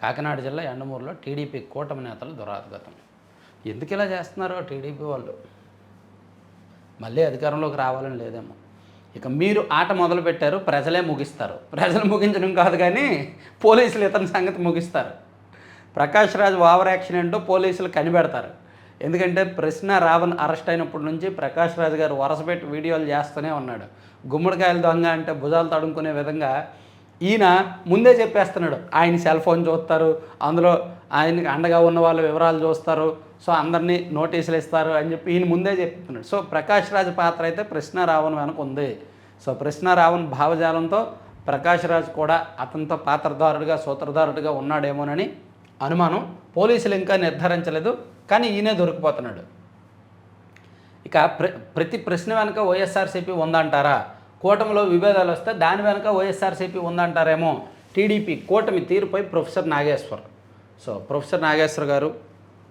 కాకినాడ జిల్లా ఎండమూరులో టీడీపీ కూటమి నేతలు దురాగతం. ఎందుకు ఇలా చేస్తున్నారో టీడీపీ వాళ్ళు, మళ్ళీ అధికారంలోకి రావాలని లేదేమో. ఇక మీరు ఆట మొదలుపెట్టారు, ప్రజలే ముగిస్తారు. ప్రజలు ముగించడం కాదు కానీ పోలీసులు ఇతని సంగతి ముగిస్తారు. ప్రకాష్ రాజ్ ఓవర్ యాక్షన్ ఏంటో పోలీసులు కనిపెడతారు. ఎందుకంటే ప్రశ్న రావణ్ అరెస్ట్ అయినప్పటి నుంచి ప్రకాష్ రాజ్ గారు వరసపెట్టి వీడియోలు చేస్తూనే ఉన్నాడు. గుమ్మడికాయల దొంగ అంటే భుజాలు తడుముకునే విధంగా ఈయన ముందే చెప్పేస్తున్నాడు. ఆయన సెల్ ఫోన్ చూస్తారు, అందులో ఆయనకి అండగా ఉన్న వాళ్ళ వివరాలు చూస్తారు, సో అందరినీ నోటీసులు ఇస్తారు అని చెప్పి ఈయన ముందే చెప్తున్నాడు. సో ప్రకాష్ రాజ్ పాత్ర అయితే ప్రశ్న రావణ్ వెనక ఉంది. సో ప్రశ్న రావణ్ భావజాలంతో ప్రకాష్ రాజ్ కూడా అతనితో పాత్రధారుడిగా సూత్రధారుడిగా ఉన్నాడేమోనని అనుమానం. పోలీసులు ఇంకా నిర్ధారించలేదు, కానీ ఈయనే దొరికిపోతున్నాడు. ఇక ప్రతి ప్రశ్న వెనక వైఎస్ఆర్సీపీ ఉందంటారా? కూటమిలో విభేదాలు వస్తే దాని వెనక వైఎస్ఆర్సీపీ ఉందంటారేమో. టీడీపీ కూటమి తీరుపై professor Nageshwar. So professor Nageshwar గారు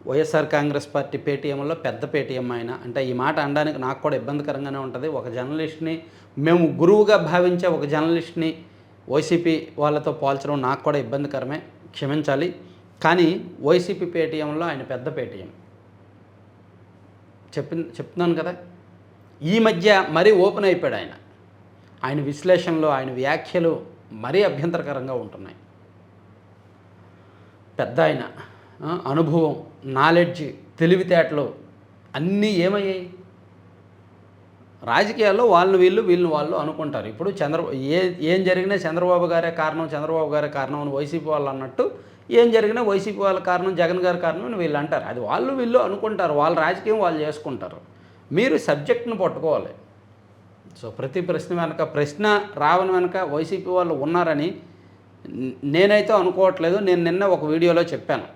వైఎస్ఆర్ కాంగ్రెస్ పార్టీ పేటీఎంలో పెద్ద పేటీఎం ఆయన. అంటే ఈ మాట అనడానికి నాకు కూడా ఇబ్బందికరంగానే ఉంటుంది. ఒక జర్నలిస్ట్ని, మేము గురువుగా భావించే ఒక జర్నలిస్ట్ని వైసీపీ వాళ్ళతో పోల్చడం నాకు కూడా ఇబ్బందికరమే, క్షమించాలి. కానీ వైసీపీ పేటీఎంలో ఆయన పెద్ద పేటీఎం చెప్తున్నాను కదా. ఈ మధ్య మరీ ఓపెన్ అయిపోయాడు ఆయన. ఆయన విశ్లేషణలు, ఆయన వ్యాఖ్యలు మరీ అభ్యంతరకరంగా ఉంటున్నాయి. పెద్ద ఆయన అనుభవం, నాలెడ్జ్, తెలివితేటలు అన్నీ ఏమయ్యాయి? రాజకీయాల్లో వాళ్ళని వీళ్ళని వాళ్ళు అనుకుంటారు. ఇప్పుడు ఏం జరిగినా చంద్రబాబు గారే కారణం అని వైసీపీ వాళ్ళు అన్నట్టు, ఏం జరిగినా వైసీపీ వాళ్ళ కారణం, జగన్ గారి కారణం అని వీళ్ళు అంటారు. అది వీళ్ళు అనుకుంటారు, వాళ్ళ రాజకీయం వాళ్ళు చేసుకుంటారు. మీరు సబ్జెక్ట్ను పట్టుకోవాలి. సో ప్రతి ప్రశ్న వెనక, ప్రశ్న రావణ వెనక వైసీపీ వాళ్ళు ఉన్నారని నేనైతే అనుకోవట్లేదు. నేను నిన్న ఒక వీడియోలో చెప్పాను.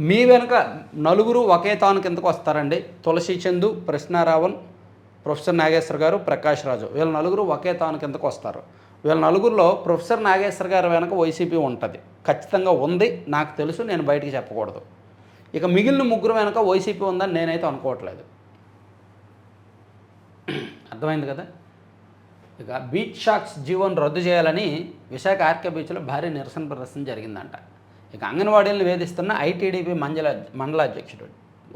మీ వెనక నలుగురు ఒకే తాను కిందకు వస్తారండి. తులసి చందు, ప్రశ్న రావణ్, ప్రొఫెసర్ నాగేశ్వర్ గారు, ప్రకాష్ రాజు, వీళ్ళ నలుగురు ఒకే తాను కిందకు వస్తారు. వీళ్ళ నలుగురిలో ప్రొఫెసర్ నాగేశ్వర్ గారి వెనక వైసీపీ ఉంటుంది, ఖచ్చితంగా ఉంది, నాకు తెలుసు, నేను బయటికి చెప్పకూడదు. ఇక మిగిలిన ముగ్గురు వెనక వైసీపీ ఉందని నేనైతే అనుకోవట్లేదు. అర్థమైంది కదా. ఇక బీచ్ షాక్స్ జీవోను రద్దు చేయాలని విశాఖ ఆర్కే బీచ్లో భారీ నిరసన ప్రదర్శన జరిగిందంట. ఇక అంగన్వాడీలను వేధిస్తున్న ఐటీడీపీ మండల అధ్యక్షుడు,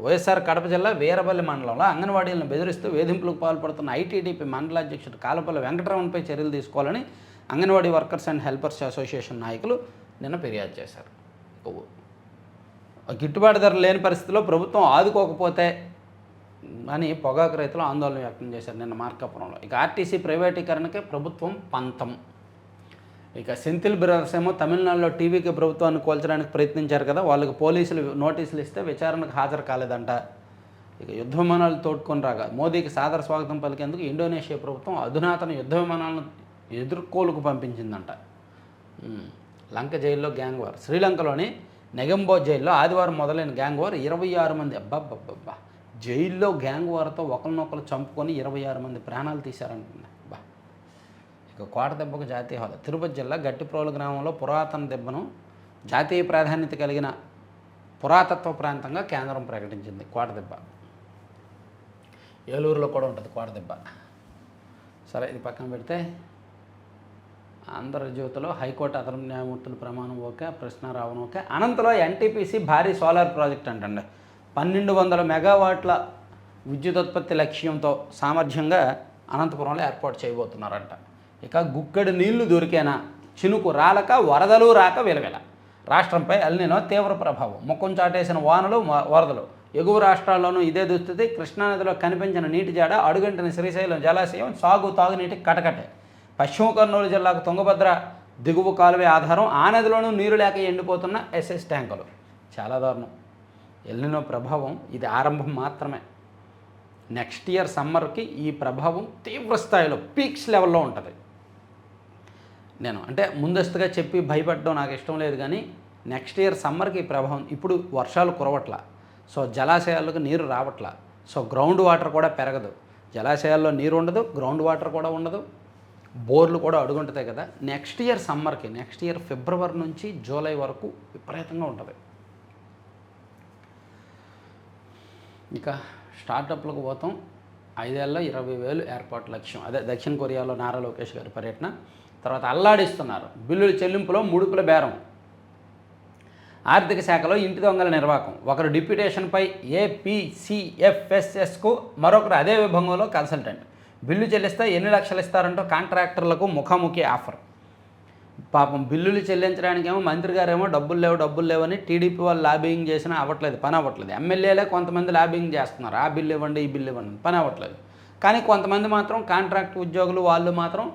వైఎస్ఆర్ కడప జిల్లా వీరపల్లి మండలంలో అంగన్వాడీలను బెదిరిస్తూ వేధింపులకు పాల్పడుతున్న ఐటీడీపీ మండల అధ్యక్షుడు కాలపల్లి వెంకటరమణపై చర్యలు తీసుకోవాలని anganwadi workers and helpers association నాయకులు నిన్న ఫిర్యాదు చేశారు. గిట్టుబాటు ధర లేని పరిస్థితిలో ప్రభుత్వం ఆదుకోకపోతే అని పొగాకు రైతులు ఆందోళన వ్యక్తం చేశారు నిన్న మార్కాపురంలో. ఇక ఆర్టీసీ ప్రైవేటీకరణకే ప్రభుత్వం పంతం. ఇక సెంథిల్ బ్రదర్స్ ఏమో తమిళనాడులో టీవీకి ప్రభుత్వాన్ని కోల్చడానికి ప్రయత్నించారు కదా, వాళ్ళకి పోలీసులు నోటీసులు ఇస్తే విచారణకు హాజరు కాలేదంట. ఇక యుద్ధ విమానాలు తోడుకొని రాగా మోదీకి సాదర స్వాగతం పలికేందుకు ఇండోనేషియా ప్రభుత్వం అధునాతన యుద్ధ విమానాలను ఎదుర్కోలుకు పంపించిందంట. లంక జైల్లో గ్యాంగ్ వార్. శ్రీలంకలోని నెగంబో జైల్లో ఆదివారం మొదలైన గ్యాంగ్ వార్ 26 మంది, అబ్బాబ్బబ్బా, జైల్లో గ్యాంగ్ వార్తో ఒకరినొకరు చంపుకొని 26 మంది ప్రాణాలు తీశారంటుంది. ఇక కోటదెబ్బకు జాతీయ హోదా. తిరుపతి జిల్లా గట్టిప్రోలు గ్రామంలో పురాతన దెబ్బను జాతీయ ప్రాధాన్యత కలిగిన పురాతత్వ ప్రాంతంగా కేంద్రం ప్రకటించింది. కోటదెబ్బ ఏలూరులో కూడా ఉంటుంది కోటదెబ్బ. సరే, ఇది పక్కన పెడితే ఆంధ్రజ్యోతిలో హైకోర్టు అదనపు న్యాయమూర్తుల ప్రమాణం ఓకే, ప్రశ్న రావడం ఓకే. అనంతలో ఎన్టీపీసీ భారీ సోలార్ ప్రాజెక్ట్ అంటండి. 1200 మెగావాట్ల విద్యుదుత్పత్తి లక్ష్యంతో సామర్థ్యంగా అనంతపురంలో ఏర్పాటు చేయబోతున్నారంట. ఇక గుక్కడి నీళ్లు దొరికేనా, చినుకు రాలక వరదలు రాక విలవిల. రాష్ట్రంపై ఎల్నినో తీవ్ర ప్రభావం, ముఖం చాటేసిన వానలు వరదలు. ఎగువ రాష్ట్రాల్లోనూ ఇదే దుస్థితి. కృష్ణానదిలో కనిపించిన నీటి జాడ, అడుగంటిన శ్రీశైలం జలాశయం తాగునీటి కటకటే. పశ్చిమ కర్నూలు జిల్లాకు తుంగభద్ర దిగువ కాలువే ఆధారం. ఆ నదిలోనూ నీరు లేక ఎండిపోతున్న ఎస్ఎస్ ట్యాంకులు. చాలా దారుణం. ఎల్నినో ప్రభావం ఇది ఆరంభం మాత్రమే. నెక్స్ట్ ఇయర్ సమ్మర్కి ఈ ప్రభావం తీవ్ర స్థాయిలో పీక్స్ లెవెల్లో ఉంటుంది. నేను అంటే ముందస్తుగా చెప్పి భయపడడం నాకు ఇష్టం లేదు, కానీ నెక్స్ట్ ఇయర్ సమ్మర్కి ఈ ప్రభావం. ఇప్పుడు వర్షాలు కురవట్ల, సో జలాశయాలకు నీరు రావట్ల, సో గ్రౌండ్ వాటర్ కూడా పెరగదు. జలాశయాల్లో నీరు ఉండదు, గ్రౌండ్ వాటర్ కూడా ఉండదు, బోర్లు కూడా అడుగుంటాయి కదా. నెక్స్ట్ ఇయర్ సమ్మర్కి, నెక్స్ట్ ఇయర్ ఫిబ్రవరి నుంచి జూలై వరకు విపరీతంగా ఉంటుంది. ఇక స్టార్టప్లకు పోతాం. 5 ఏళ్ళలో 20,000 ఏర్పాటు లక్ష్యం. అదే దక్షిణ కొరియాలో నారా లోకేష్ గారి పర్యటన. తర్వాత అల్లాడిస్తున్నారు బిల్లుల చెల్లింపులో ముడుపుల బేరం. ఆర్థిక శాఖలో ఇంటి దొంగల నిర్వాకం. ఒకరు డిప్యూటేషన్పై ఏపీసీఎఫ్ఎస్ఎస్కు, మరొకరు అదే విభాగంలో కన్సల్టెంట్. బిల్లు చెల్లిస్తే ఎన్ని లక్షలు ఇస్తారంటూ కాంట్రాక్టర్లకు ముఖాముఖి ఆఫర్. పాపం బిల్లులు చెల్లించడానికేమో మంత్రి గారేమో డబ్బులు లేవని టీడీపీ వాళ్ళు లాబింగ్ చేసినా పని అవ్వట్లేదు. ఎమ్మెల్యేలే కొంతమంది లాబింగ్ చేస్తున్నారు, ఆ బిల్లు ఇవ్వండి ఈ బిల్లు ఇవ్వండి, పని అవ్వట్లేదు. కానీ కొంతమంది మాత్రం కాంట్రాక్ట్ ఉద్యోగులు వాళ్ళు మాత్రం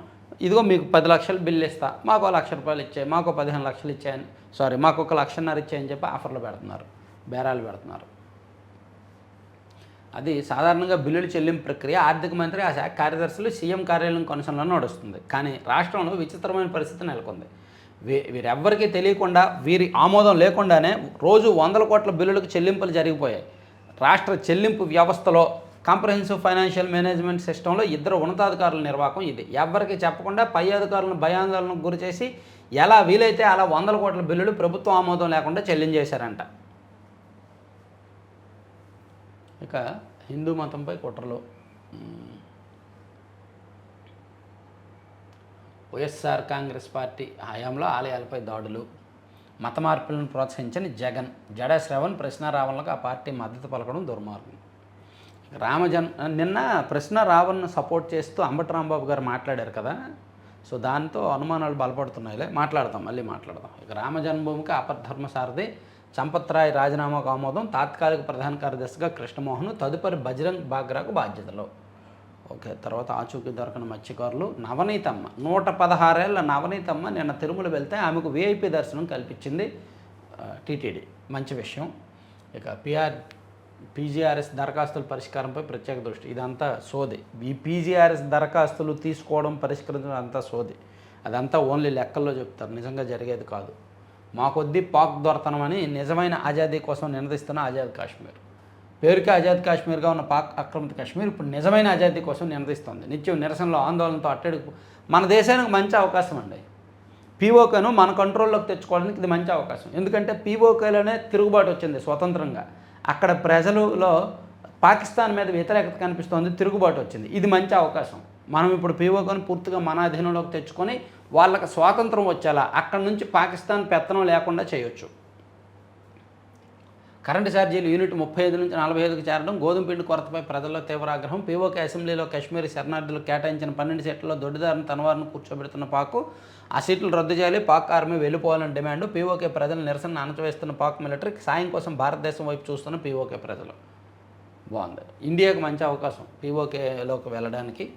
ఇదిగో మీకు 10 లక్షలు బిల్లు ఇస్తా, మాకు 1 లక్ష రూపాయలు ఇచ్చాయి, మాకు 15 లక్షలు ఇచ్చాయని, మాకు 1,50,000 ఇచ్చాయని చెప్పి ఆఫర్లు పెడుతున్నారు, బేరాలు పెడుతున్నారు. అది సాధారణంగా బిల్లుల చెల్లింపు ప్రక్రియ ఆర్థిక మంత్రి, ఆ శాఖ కార్యదర్శులు, సీఎం కార్యాలయం కొనసాగంలో నడుస్తుంది. కానీ రాష్ట్రంలో విచిత్రమైన పరిస్థితి నెలకొంది. వీరెవ్వరికీ తెలియకుండా, వీరి ఆమోదం లేకుండానే రోజు 100 కోట్ల బిల్లులకు చెల్లింపులు జరిగిపోయాయి. రాష్ట్ర చెల్లింపు వ్యవస్థలో కాంప్రహెన్సివ్ ఫైనాన్షియల్ మేనేజ్మెంట్ సిస్టంలో 2 ఉన్నతాధికారుల నిర్వాహకం ఇది. ఎవరికి చెప్పకుండా పై అధికారులను భయాందోళనకు గురి చేసి ఎలా వీలైతే అలా 100 కోట్ల బిల్లులు ప్రభుత్వం ఆమోదం లేకుండా చెల్లించేశారంట. ఇక హిందూ మతంపై కుట్రలు. వైఎస్ఆర్ కాంగ్రెస్ పార్టీ హయాంలో ఆలయాలపై దాడులు. మత మార్పులను ప్రోత్సహించని జగన్, జడా శ్రవణ్, ప్రశ్న రావణ్లకు ఆ పార్టీ మద్దతు పలకడం దుర్మార్గం. నిన్న ప్రశ్న రావణ్ను సపోర్ట్ చేస్తూ అంబటి రాంబాబు గారు మాట్లాడారు కదా, సో దాంతో అనుమానాలు బలపడుతున్నాయిలే. మళ్ళీ మాట్లాడదాం. ఇక రామ జన్మభూమికి అపద్ధర్మ సారథి చంపత్రాయ్ రాజీనామాకు ఆమోదం. తాత్కాలిక ప్రధాన కార్యదర్శిగా కృష్ణమోహన్, తదుపరి బజరంగ్ బాగ్రాకు బాధ్యతలు. ఓకే, తర్వాత ఆచూకీ దొరకని మత్స్యకారులు. నవనీతమ్మ 116 ఏళ్ల నవనీతమ్మ నిన్న తిరుమల వెళ్తే ఆమెకు వీఐపీ దర్శనం కల్పించింది టీటీడీ. మంచి విషయం. ఇక పీజీఆర్ఎస్ దరఖాస్తుల పరిష్కారంపై ప్రత్యేక దృష్టి. ఇదంతా సోది. ఈ పీజీఆర్ఎస్ దరఖాస్తులు తీసుకోవడం, పరిష్కరించడం అంతా సోది. అదంతా ఓన్లీ లెక్కల్లో చెప్తారు, నిజంగా జరిగేది కాదు. మాకొద్దీ పాక్ దొరతనమని నిజమైన ఆజాదీ కోసం నినదిస్తున్న ఆజాద్ కాశ్మీర్. పేరుకే ఆజాద్ కాశ్మీర్గా ఉన్న పాక్ ఆక్రమిత కాశ్మీర్ ఇప్పుడు నిజమైన ఆజాదీ కోసం నినదిస్తుంది. నిత్యం నిరసనలో, ఆందోళనతో అట్టడుగు. మన దేశానికి మంచి అవకాశం అండి. పీఓకేను మన కంట్రోల్లోకి తెచ్చుకోవడానికి ఇది మంచి అవకాశం. ఎందుకంటే పీఓకేలోనే తిరుగుబాటు వచ్చింది స్వతంత్రంగా. అక్కడ ప్రజలలో పాకిస్తాన్ మీద వ్యతిరేకత కనిపిస్తోంది, తిరుగుబాటు వచ్చింది. ఇది మంచి అవకాశం. మనం ఇప్పుడు పీఓకేను పూర్తిగా మన అధీనంలోకి తెచ్చుకొని వాళ్ళకి స్వాతంత్రం వచ్చేలా అక్కడ నుంచి పాకిస్తాన్ పెత్తనం లేకుండా చేయొచ్చు. కరెంటు ఛార్జీలు యూనిట్ 35 నుంచి 45కు చేరడం. గోధుమ పిండి కొరతపై ప్రజల్లో తీవ్ర ఆగ్రహం. పీఓకే అసెంబ్లీలో కాశ్మీరీ శరణార్థులకు కేటాయించిన 12 సీట్లలో దొడ్డిదారిని తనవారిని కూర్చోబెడుతున్న పాక్. ఆ సీట్లు రద్దు చేయాలి, పాక్ ఆర్మీ వెళ్ళిపోవాలని డిమాండ్. పీఓకే ప్రజల నిరసన అణచివేస్తున్న పాక్ మిలిటరీ. సాయం కోసం భారతదేశం వైపు చూస్తున్న పీఓకే ప్రజలు. బాగుంది. ఇండియాకు మంచి అవకాశం పీఓకేలోకి వెళ్ళడానికి.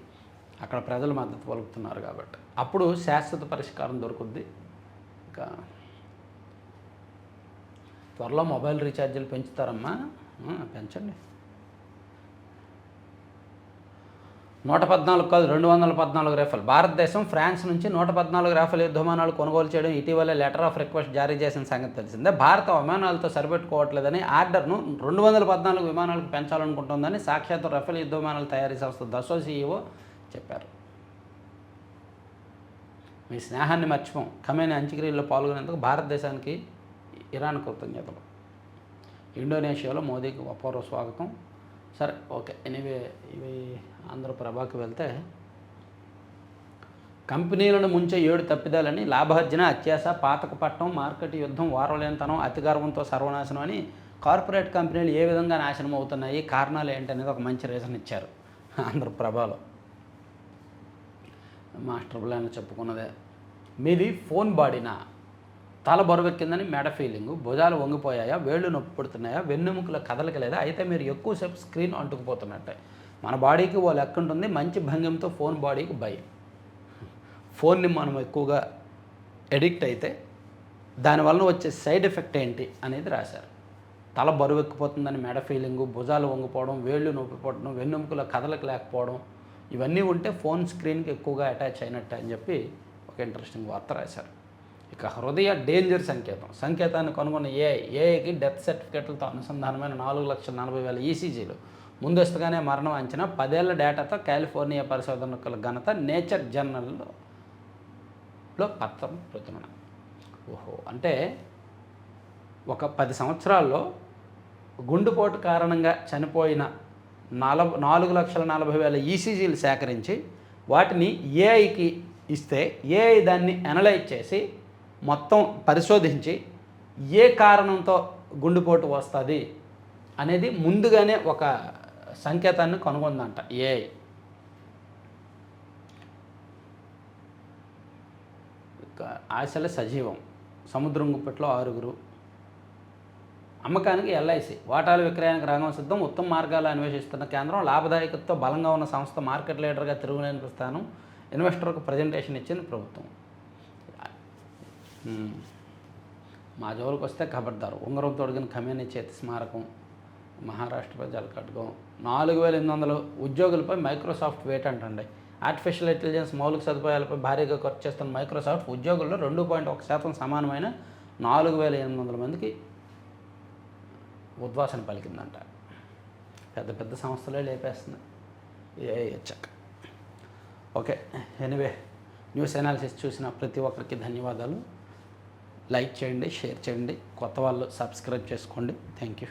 అక్కడ ప్రజలు మద్దతు పలుకుతున్నారు కాబట్టి అప్పుడు శాశ్వత పరిష్కారం దొరుకుద్ది. ఇంకా త్వరలో మొబైల్ రీఛార్జీలు పెంచుతారమ్మా, పెంచండి. 114 కాదు 214 రాఫెల్. భారతదేశం ఫ్రాన్స్ నుంచి 114 రాఫెల్ యుద్ధ విమానాలు కొనుగోలు చేయడం ఇటీవలే లెటర్ ఆఫ్ రిక్వెస్ట్ జారీ చేసిన సంగతి తెలిసిందే. భారత విమానాలతో సరిపెట్టుకోవట్లేదని ఆర్డర్ను 214 విమానాలకు పెంచాలనుకుంటుందని సాక్షాత్ రాఫెల్ యుద్ధ విమానాల తయారీ సంస్థ దసో సీఈఓ చెప్పారు. మీ స్నేహాన్ని మర్చిపోం. ఖమేనీ అంత్యక్రియల్లో పాల్గొనేందుకు భారతదేశానికి ఇరాన్ కృతజ్ఞతలు. ఇండోనేషియాలో మోదీకి అపూర్వ స్వాగతం. సరే, ఓకే. ఎనీవే, ఇవి ఆంధ్రప్రభకి వెళ్తే, కంపెనీలను ముంచే 7 తప్పిదాలని లాభార్జన, అత్యాశ, పాతక పట్టం, మార్కెట్ యుద్ధం, వారలేనితనం, అతిగర్వంతో సర్వనాశనం అని కార్పొరేట్ కంపెనీలు ఏ విధంగా నాశనం అవుతున్నాయి, కారణాలు ఏంటనేది ఒక మంచి రీజన్ ఇచ్చారు ఆంధ్రప్రభలో. Master plan చెప్పుకున్నదే. మీది ఫోన్ బాడీనా? తల బరువెక్కిందని మెడ ఫీలింగు, భుజాలు వంగిపోయాయా, వేళ్ళు నొప్పి పుడుతున్నాయా, వెన్నెముకల కదలిక లేదా, అయితే మీరు ఎక్కువసేపు స్క్రీన్ అంటుకుపోతున్నట్టే. మన బాడీకి ఓ లెక్క ఉంటుంది, మంచి భంగిమతో ఫోన్ బాడీకి భయం. ఫోన్ని మనం ఎక్కువగా ఎడిక్ట్ అయితే దానివల్ల వచ్చే సైడ్ ఎఫెక్ట్ ఏంటి అనేది రాశారు. తల బరువెక్కిపోతుందని మెడ ఫీలింగు, భుజాలు వంగిపోవడం, వేళ్ళు నొప్పి పుట్టడం, వెన్నెముకల కదలిక లేకపోవడం, ఇవన్నీ ఉంటే ఫోన్ స్క్రీన్కి ఎక్కువగా అటాచ్ అయినట్టు అని చెప్పి ఒక ఇంట్రెస్టింగ్ వార్త రాశారు. ఇక హృదయ డేంజర్ సంకేతాన్ని కనుగొన్న ఏఐకి డెత్ సర్టిఫికేట్లతో అనుసంధానమైన 4,40,000 ఈసీజీలు, ముందస్తుగానే మరణం అంచనా, 10 ఏళ్ల డేటాతో కాలిఫోర్నియా పరిశోధనకుల ఘనత, నేచర్ జర్నల్లో పత్రం ప్రచురణ. ఓహో, అంటే ఒక 10 సంవత్సరాల్లో గుండెపోటు కారణంగా చనిపోయిన 4,40,000 ఈసీజీలు సేకరించి వాటిని ఏఐకి ఇస్తే ఏఐ దాన్ని అనలైజ్ చేసి మొత్తం పరిశోధించి ఏ కారణంతో గుండెపోటు వస్తుంది అనేది ముందుగానే ఒక సంకేతాన్ని కనుగొందంట ఏఐ. ఆశల సజీవం. సముద్రం గుప్పట్లో 6. అమ్మకానికి ఎల్ఐసి వాటాల విక్రయానికి రంగం సిద్ధం. ఉత్తమ మార్గాలు అన్వేషిస్తున్న కేంద్రం, లాభదాయకతతో బలంగా ఉన్న సంస్థ మార్కెట్ లీడర్గా తిరుగులేని స్థానం, ఇన్వెస్టర్కు ప్రజెంటేషన్ ఇచ్చింది ప్రభుత్వం. మా జోలికి వస్తే ఖబర్దారు. ఉంగరం తొడిగిన ఖమేనీ చేతి స్మారకం, మహారాష్ట్రపై జలకడ్గం. 4,800 ఉద్యోగులపై మైక్రోసాఫ్ట్ వేట్ అంటండి. ఆర్టిఫిషియల్ ఇంటెలిజెన్స్ మౌలిక సదుపాయాలపై భారీగా ఖర్చు చేస్తున్న మైక్రోసాఫ్ట్ ఉద్యోగుల్లో 2.1% సమానమైన 4,800 మందికి ఉద్వాసన పలికిందంట. పెద్ద పెద్ద సంస్థలే లేపేస్తుంది ఏఐ వచ్చాక. ఓకే, ఎనీవే, న్యూస్ అనాలిసిస్ చూసిన ప్రతి ఒక్కరికి ధన్యవాదాలు. లైక్ చేయండి, షేర్ చేయండి, కొత్త వాళ్ళు సబ్స్క్రైబ్ చేసుకోండి. Thank you.